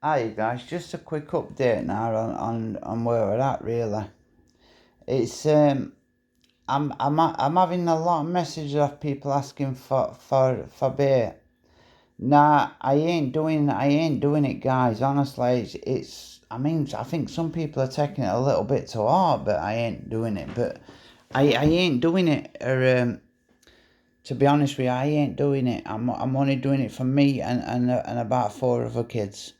Hi guys, just a quick update now on where we're at really. It's I'm having a lot of messages of people asking for bait. Nah, I ain't doing it, guys. Honestly, I mean, I think some people are taking it a little bit too hard, but I ain't doing it. But I ain't doing it. To be honest with you, I ain't doing it. I'm only doing it for me and about four other kids.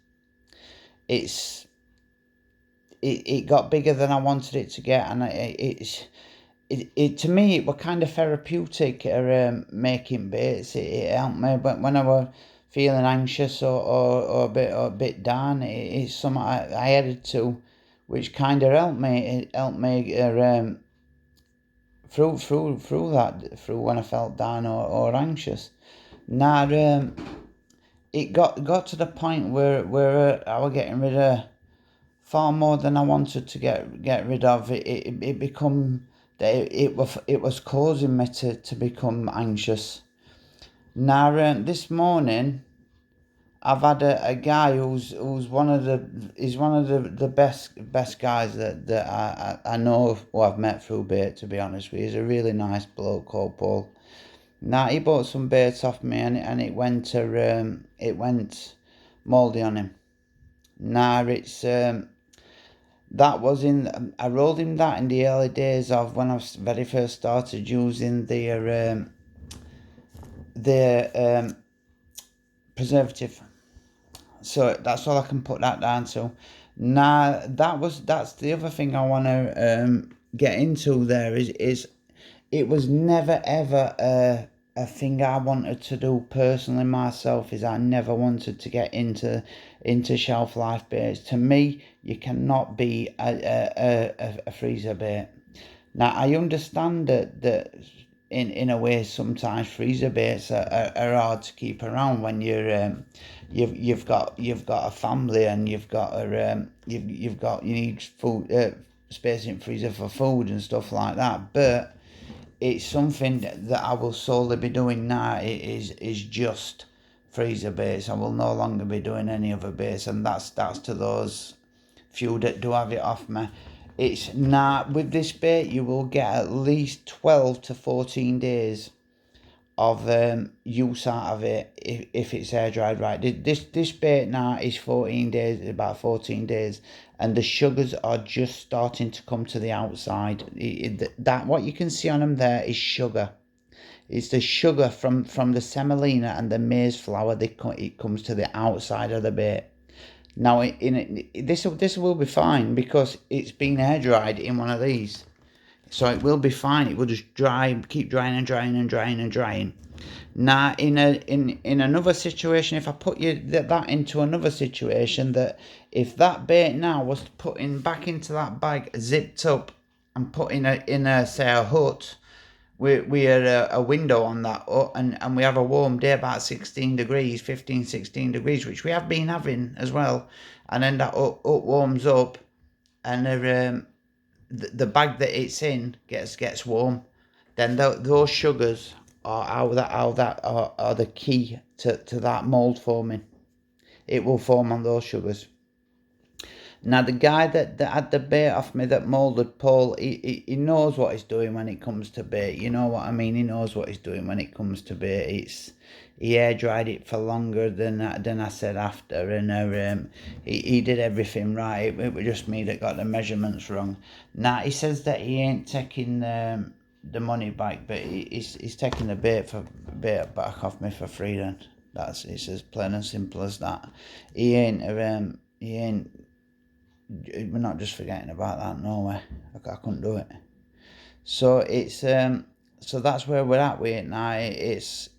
It's it got bigger than I wanted it to get, and it to me it was kind of therapeutic making baits. It helped me, but when I was feeling anxious or a bit down, it's something I added to, which kind of helped me. It helped me through when I felt down or anxious. Now it got to the point where I was getting rid of far more than I wanted to get rid of. It become it was causing me to become anxious. Now this morning I've had a guy who's one of the best guys that I know who I've met through bait, to be honest with you. He's a really nice bloke called Paul. Now he bought some baits off me and it went mouldy on him. Now it's that was in I rolled him that in the early days of when I very first started using the preservative. So that's all I can put that down to. Now that's the other thing I want to get into. There is it was never ever a thing I wanted to do personally myself. Is I never wanted to get into shelf life baits. To me, you cannot be a freezer bait. Now I understand that in a way sometimes freezer baits are hard to keep around when you've got a family and you need food space in freezer for food and stuff like that. But it's something that I will solely be doing now. Is just freezer baits. I will no longer be doing any other baits, and that's to those few that do have it off me. It's not with this bait. You will get at least 12 to 14 days of use out of it if it's air dried right. This bait now is 14 days, about 14 days, and the sugars are just starting to come to the outside. That what you can see on them there is sugar. It's the sugar from the semolina and the maize flour. It comes to the outside of the bait. Now, this will be fine because it's been air dried in one of these, so it will be fine. It will just keep drying and drying and drying and drying. Now, in another situation, if I put that into another situation, that if that bait now was put back into that bag, zipped up, and put in a say a hut, we had a window on that hut, and we have a warm day about 16 degrees, 15, 16 degrees, which we have been having as well, and then that hut warms up, and the bag that it's in gets warm, then those sugars are the key to that mold forming. It will form on those sugars. Now the guy that had the bait off me that moulded, Paul, he knows what he's doing when it comes to bait. You know what I mean? He knows what he's doing when it comes to bait. He air dried it for longer than I said after, and he did everything right. It was just me that got the measurements wrong. Now he says that he ain't taking the money back, but he's taking the bait back off me for free. Then it's as plain and simple as that. He ain't. We're not just forgetting about that. No way, I couldn't do it. So so that's where we're at with it now. It's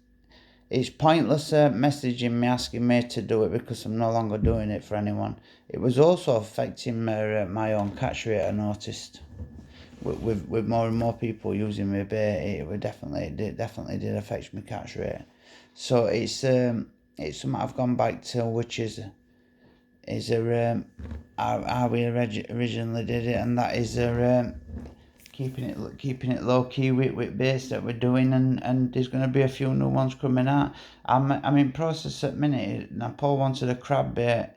pointless messaging me asking me to do it because I'm no longer doing it for anyone. It was also affecting my own catch rate. I noticed with more and more people using my bait, it definitely did affect my catch rate. So it's something I've gone back to, which is how we originally did it, and that is keeping it low key with baits that we're doing, and there's going to be a few new ones coming out. I'm in process at minute. Now Paul wanted a crab bait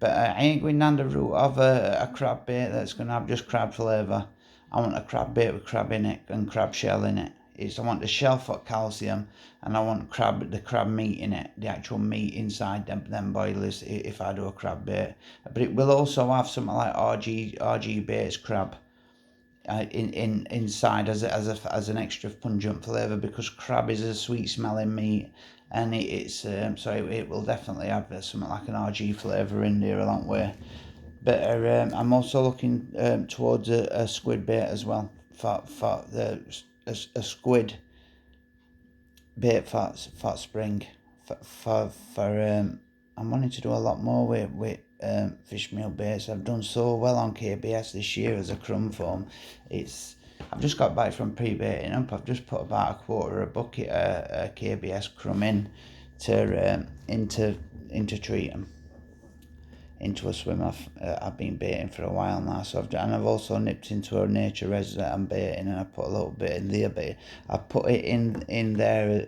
But I ain't going down the route of a crab bait that's going to have just crab flavour. I want a crab bait with crab in it and crab shell in it. I want the shell for calcium, and I want the crab meat in it, the actual meat inside them boilers if I do a crab bait. But it will also have something like RG baits crab inside as an extra pungent flavour, because crab is a sweet smelling meat, and it will definitely have something like an RG flavour in there along way. But I'm also looking towards a squid bait as well, for a squid bait for spring, I'm wanting to do a lot more with fish meal baits. I've done so well on KBS this year as a crumb foam. I've just got back from pre-baiting up. I've just put about a quarter of a bucket of KBS crumb into treat 'em, into a swim I've been baiting for a while now. So I've also nipped into a nature res that I'm baiting, and I put a little bit in there, but I put it in there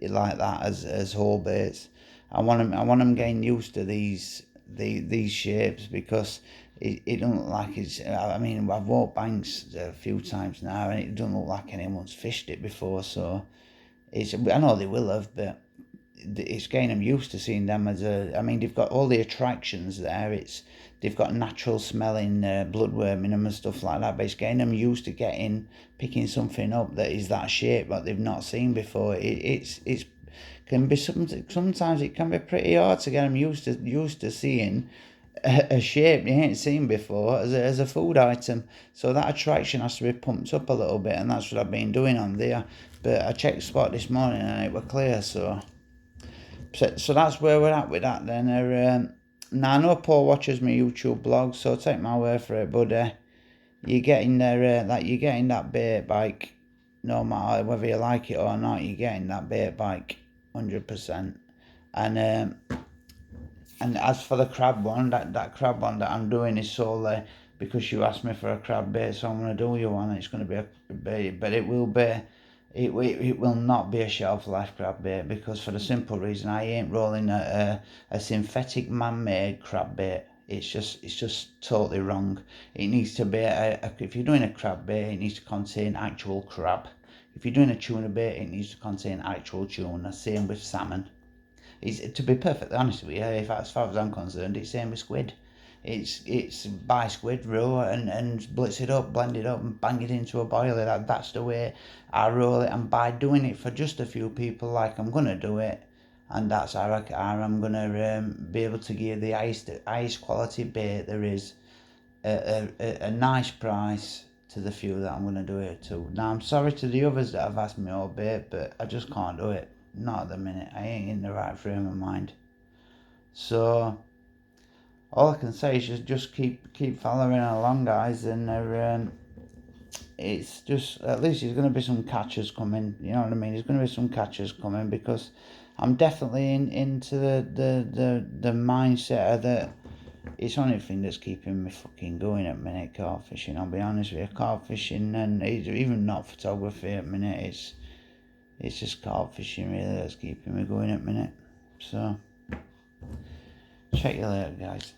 like that as whole baits. I want them getting used to these shapes, because it doesn't look like it's. I mean, I've walked banks a few times now, and it doesn't look like anyone's fished it before. So I know they will have, but it's getting them used to seeing them as I mean, they've got all the attractions there. They've got natural smelling bloodworm in them and stuff like that. But it's getting them used to picking something up that is that shape that they've not seen before. It's can be sometimes it can be pretty hard to get them used to seeing a shape they ain't seen before as a food item. So that attraction has to be pumped up a little bit, and that's what I've been doing on there. But I checked the spot this morning and it was clear, so that's where we're at with that then. Now I know Paul watches my YouTube blog, so take my word for it, but you're getting there, you're getting that bait bike, no matter whether you like it or not. You're getting that bait bike 100%. And as for the crab one, that crab one that I'm doing is solely because you asked me for a crab bait, so I'm going to do you one. It's going to be a bait, but it will not be a shelf life crab bait, because for the simple reason I ain't rolling a synthetic man-made crab bait. It's just totally wrong. It needs to be if you're doing a crab bait, it needs to contain actual crab. If you're doing a tuna bait, it needs to contain actual tuna. Same with salmon. To be perfectly honest with you, as far as I'm concerned, it's same with squid. It's buy squid raw and blitz it up, blend it up, and bang it into a boiler. That's the way I roll it. And by doing it for just a few people, like I'm gonna do it, and that's how I'm gonna be able to give the highest quality bait there is, a nice price to the few that I'm gonna do it to. Now I'm sorry to the others that have asked me all bait, but I just can't do it. Not at the minute. I ain't in the right frame of mind. So all I can say is just keep following along, guys, and it's just, at least there's going to be some catches coming. You know what I mean? There's going to be some catches coming, because I'm definitely into the mindset that it's the only thing that's keeping me fucking going at the minute, carp fishing. I'll be honest with you, carp fishing, and even not photography at the minute. It's just carp fishing really that's keeping me going at the minute. So check you later, guys.